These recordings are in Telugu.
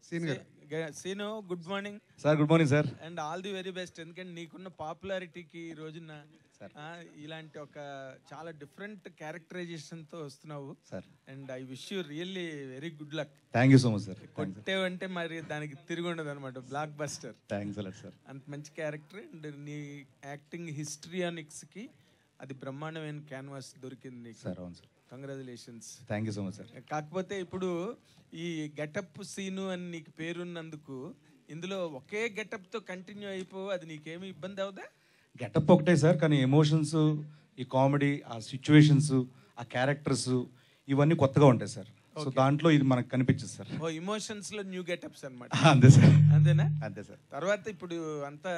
Scene good morning sir. Good morning sir. And all the very best. ఎందుకంటే నీకున్న పాపులారిటీకి ఈ రోజున ఇలాంటి ఒక చాలా డిఫరెంట్ క్యారెక్టరైజేషన్తో వస్తున్నావు sir. And I wish you really very good luck. Thank you so much sir. కొట్టేవంటే మరి దానికి తిరిగి ఉండదు అనమాట. Blockbuster. Thanks a lot sir. అంత మంచి క్యారెక్టర్. అండ్ నీ యాక్టింగ్ హిస్టరియానిక్స్కి అది బ్రహ్మాండమైన క్యాన్వాస్ దొరికింది నీకు సార్. అవును sir. Congratulations. Thank you so much sir. కాకపోతే ఇప్పుడు ఈ గెటప్ సీను అని నీకు పేరున్నందుకు ఇందులో ఒకే గెటప్తో కంటిన్యూ అయిపోవు, అది నీకేమి ఇబ్బంది అవుదా? గెటప్ ఒకటే సార్, కానీ ఎమోషన్స్, ఈ కామెడీ, ఆ సిచ్యువేషన్స్, ఆ క్యారెక్టర్స్ ఇవన్నీ కొత్తగా ఉంటాయి సార్. సో దాంట్లో ఇది మనకు కనిపించదు సార్. ఓ ఎమోషన్స్ లో న్యూ గెటప్స్ అన్నమాట. అంతే సార్. అంతేనా? అంతే సార్. తర్వాత ఇప్పుడు అంతా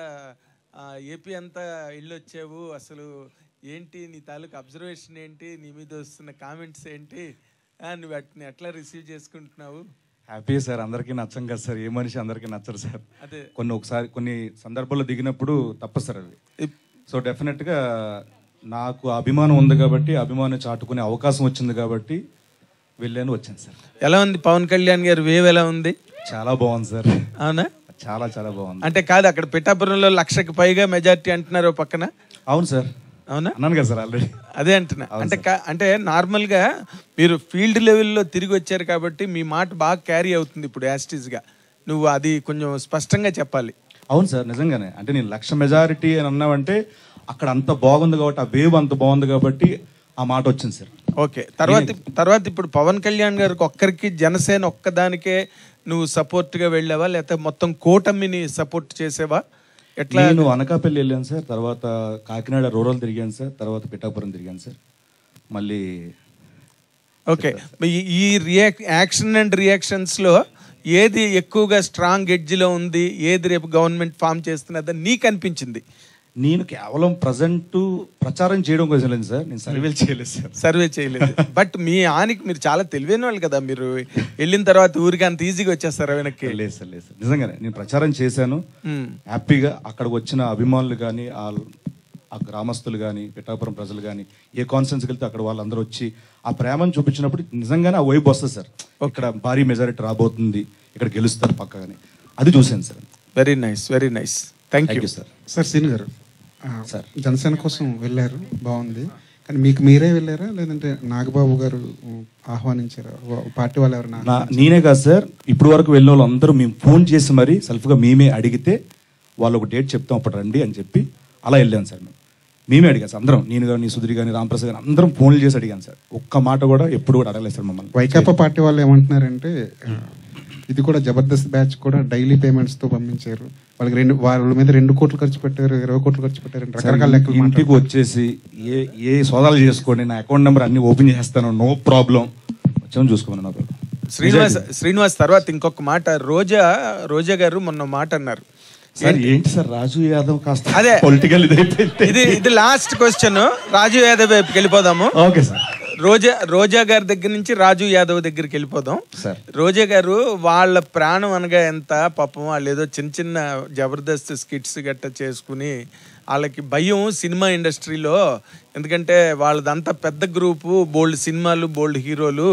ఏపీ అంతా వెళ్ళొచ్చావు, అసలు ఏంటి నీ తాలూకు అబ్జర్వేషన్ ఏంటి, నీ మీద వస్తున్న కామెంట్స్ ఏంటి, నువ్వు వాటిని ఎట్లా రిసీవ్ చేసుకుంటున్నావు? Happy sir. అందరికీ నచ్చం కదా సార్, ఏ మనిషి అందరికీ నచ్చరు సార్. అదే కొన్ని సందర్భాల్లో దిగినప్పుడు తప్పదు సార్ అది. సో డెఫినెట్గా నాకు అభిమానం ఉంది కాబట్టి, అభిమానం చాటుకునే అవకాశం వచ్చింది కాబట్టి వెళ్ళాను, వచ్చాను సార్. ఎలా ఉంది పవన్ కళ్యాణ్ గారు వేవ్ ఎలా ఉంది? చాలా బాగుంది సార్. అవునా? చాలా చాలా బాగుంది. అంటే కాదు, అక్కడ పిఠాపురంలో 1,00,000కి పైగా మెజారిటీ అంటున్నారు పక్కన. అవును సార్. అవునా? అన్నాను కదా సార్ ఆల్రెడీ. అదే అంటున్నా. అంటే నార్మల్గా మీరు ఫీల్డ్ లెవెల్లో తిరిగి వచ్చారు కాబట్టి మీ మాట బాగా క్యారీ అవుతుంది ఇప్పుడు యాస్టీస్గా. నువ్వు అది కొంచెం స్పష్టంగా చెప్పాలి. అవును సార్, నిజంగానే. అంటే నేను 1,00,000 మెజారిటీ అని అన్నావంటే అక్కడ అంత బాగుంది కాబట్టి, ఆ వేవ్ అంత బాగుంది కాబట్టి ఆ మాట వచ్చింది సార్. ఓకే. తర్వాత ఇప్పుడు పవన్ కళ్యాణ్ గారికి ఒక్కరికి, జనసేన ఒక్కదానికే నువ్వు సపోర్ట్గా వెళ్ళావా, లేకపోతే మొత్తం కూటమిని సపోర్ట్ చేసేవా? ఎట్లా? నేను అనకాపల్లి వెళ్ళాను సార్, తర్వాత కాకినాడ రూరల్ తిరిగాను సార్, తర్వాత పిఠాపురం తిరిగాను సార్. మళ్ళీ ఓకే. ఈ యాక్షన్ అండ్ రియాక్షన్స్లో ఏది ఎక్కువగా స్ట్రాంగ్ ఎడ్జ్లో ఉంది, ఏది రేపు గవర్నమెంట్ ఫామ్ చేస్తున్నదని నీకు అనిపించింది? నేను కేవలం ప్రజెంట్ ప్రచారం చేయడం కోసం లేదు సార్, నేను సర్వేలు చేయలేదు సార్. సర్వే చేయలేదు. బట్ మీ ఆనికి మీరు చాలా తెలివైన వాళ్ళు కదా, మీరు వెళ్ళిన తర్వాత ఊరికి అంత ఈజీగా వచ్చేస్తారు వెనక్కి? లేదు సార్, లేదు సార్. నిజంగానే నేను ప్రచారం చేశాను హ్యాపీగా. అక్కడికి వచ్చిన అభిమానులు కానీ, ఆ గ్రామస్తులు కానీ, పిఠాపురం ప్రజలు కానీ, ఏ కాన్ఫరెన్స్కి వెళ్తే అక్కడ వాళ్ళందరూ వచ్చి ఆ ప్రేమను చూపించినప్పుడు నిజంగానే ఆ వైపు వస్తుంది సార్. ఇక్కడ భారీ మెజారిటీ రాబోతుంది, ఇక్కడ గెలుస్తారు పక్కగానే, అది చూశాను sir. Very nice, very nice. Thank you sir. Sir Seenu గారు, సార్ జనసేన కోసం వెళ్ళారు, బాగుంది. కానీ మీకు మీరే వెళ్ళారా, లేదంటే నాగబాబు గారు ఆహ్వానించారా, పార్టీ వాళ్ళు ఎవరైనా? నేనే కాదు సార్, ఇప్పుడు వరకు వెళ్ళిన వాళ్ళు అందరూ మేము ఫోన్ చేసి మరీ సెల్ఫ్గా మేమే అడిగితే వాళ్ళు ఒక డేట్ చెప్తాం అప్పుడు రండి అని చెప్పి అలా వెళ్ళాను సార్. మేమే అడిగాను సార్ అందరం, నేను కానీ, సుధీర్ కానీ, రామప్రసాద్ కానీ అందరం ఫోన్లు చేసి అడిగాను సార్. ఒక్క మాట కూడా ఎప్పుడు కూడా అడగలేదు సార్ మమ్మల్ని. వైకాపా పార్టీ వాళ్ళు ఏమంటున్నారంటే ఇది కూడా జబర్దస్త్ బ్యాచ్ కూడా డైలీ పేమెంట్స్తో పంపించారు, వాళ్ళకి వాళ్ళ మీద 2 కోట్లు ఖర్చు పెట్టారు, 20 కోట్లు ఖర్చు పెట్టారు, రకరకాల లెక్కలు. ఇంటికి వచ్చేసి ఏ సోదాలు చేసుకోండి, నా అకౌంట్ నెంబర్ అన్ని ఓపెన్ చేస్తాను, నో ప్రాబ్లం, వచ్చాము చూసుకోమని. శ్రీనివాస్ తర్వాత ఇంకొక మాట, రోజా గారు మొన్న మాట అన్నారు. ఏంటి సార్, రాజు యాదవ్ కాస్త అదే పొలిటికల్ ఇది లాస్ట్ క్వశ్చన్, రాజు యాదవ్ వైపుకి వెళ్ళిపోదాము. Okay sir. రోజా గారి దగ్గర నుంచి రాజు యాదవ్ దగ్గరికి వెళ్ళిపోదాం సార్. రోజా గారు వాళ్ళ ప్రాణం అనగా ఎంత పాపం, వాళ్ళు ఏదో చిన్న చిన్న జబర్దస్త్ స్కిట్స్ గట్ట చేసుకుని వాళ్ళకి భయం సినిమా ఇండస్ట్రీలో, ఎందుకంటే వాళ్ళదంతా పెద్ద గ్రూపు, బోల్డ్ సినిమాలు, బోల్డ్ హీరోలు,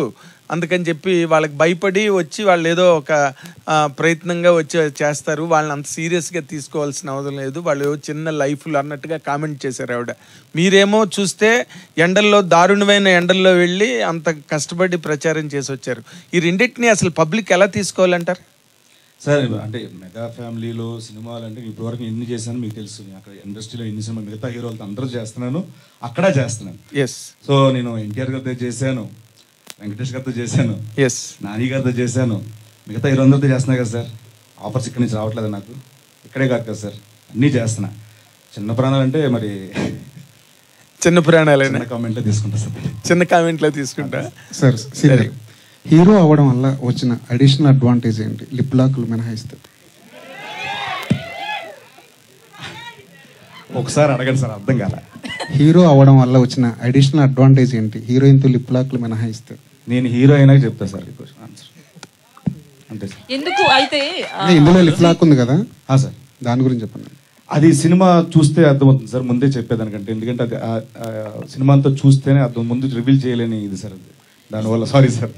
అందుకని చెప్పి వాళ్ళకి భయపడి వచ్చి వాళ్ళు ఏదో ఒక ప్రయత్నంగా వచ్చి చేస్తారు, వాళ్ళని అంత సీరియస్గా తీసుకోవాల్సిన అవసరం లేదు, వాళ్ళు చిన్న లైఫ్లు అన్నట్టుగా కామెంట్ చేశారు ఆవిడ. మీరేమో చూస్తే ఎండల్లో, దారుణమైన ఎండల్లో వెళ్ళి అంత కష్టపడి ప్రచారం చేసి వచ్చారు. ఈ రెండింటిని అసలు పబ్లిక్ ఎలా తీసుకోవాలంటారు సార్? అంటే మెగా ఫ్యామిలీలో సినిమాలు అంటే ఇప్పటివరకు ఎన్ని చేశాను మీకు తెలుసు. అక్కడ ఇండస్ట్రీలో ఎన్ని సినిమా మిగతా హీరోలతో అందరూ చేస్తున్నాను, అక్కడ చేస్తున్నాను. ఎస్. సో నేను ఎన్టీఆర్ గారితో చేశాను, వెంకటేష్ గారితో చేశాను, ఎస్, నాని గారితో చేశాను, మిగతా హీరోలందరితో చేస్తున్నా కదా సార్. ఆఫర్స్ ఇక్కడి నుంచి రావట్లేదు నాకు, ఇక్కడే కాదు కదా సార్, అన్నీ చేస్తున్నా. చిన్న ప్రాణాలు అంటే మరి చిన్న ప్రాణాలు కామెంట్లో తీసుకుంటా సార్, చిన్న కామెంట్లో తీసుకుంటా సార్. హీరో అవ్వడం వల్ల వచ్చిన అడిషనల్ అడ్వాంటేజ్ ఏంటి, లిప్ లాక్లు మినహాయిస్తే? ఒకసారి అడగండి సార్, అర్థం కాల. హీరో అవ్వడం వల్ల వచ్చిన అడిషనల్ అడ్వాంటేజ్ ఏంటి, హీరోయిన్తో లిప్ లాక్లు మినహాయిస్తే? నేను హీరో అయినా చెప్తా సార్ ఆన్సర్, అంతే సార్. ఎందుకు అయితే ఇందులో లిప్ లాక్ ఉంది కదా సార్, దాని గురించి చెప్పండి. అది సినిమా చూస్తే అర్థమవుతుంది సార్, ముందే చెప్పేదానికంటే. ఎందుకంటే అది సినిమా అంతా చూస్తేనే అర్థం, ముందు రివీల్ చేయలేని ఇది సార్, అది దానివల్ల సారీ సార్.